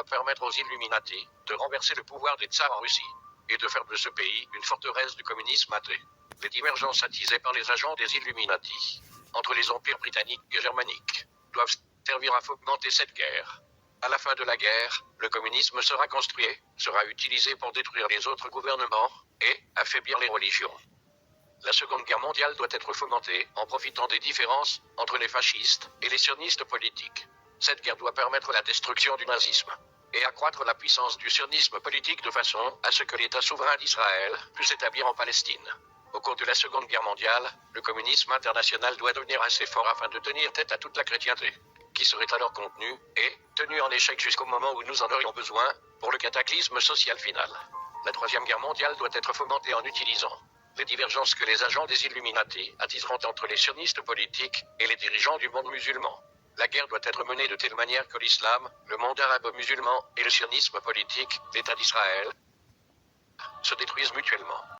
permettre aux Illuminati de renverser le pouvoir des tsars en Russie et de faire de ce pays une forteresse du communisme athée. Les divergences attisées par les agents des Illuminati entre les empires britanniques et germaniques doivent servir à fomenter cette guerre. À la fin de la guerre, le communisme sera utilisé pour détruire les autres gouvernements et affaiblir les religions. La Seconde Guerre mondiale doit être fomentée en profitant des différences entre les fascistes et les sionistes politiques. Cette guerre doit permettre la destruction du nazisme et accroître la puissance du sionisme politique de façon à ce que l'État souverain d'Israël puisse s'établir en Palestine. Au cours de la Seconde Guerre mondiale, le communisme international doit devenir assez fort afin de tenir tête à toute la chrétienté, qui serait alors contenue et tenue en échec jusqu'au moment où nous en aurions besoin pour le cataclysme social final. La Troisième Guerre mondiale doit être fomentée en utilisant les divergences que les agents des Illuminati attiseront entre les sionistes politiques et les dirigeants du monde musulman. La guerre doit être menée de telle manière que l'islam, le monde arabe musulman et le sionisme politique, l'État d'Israël,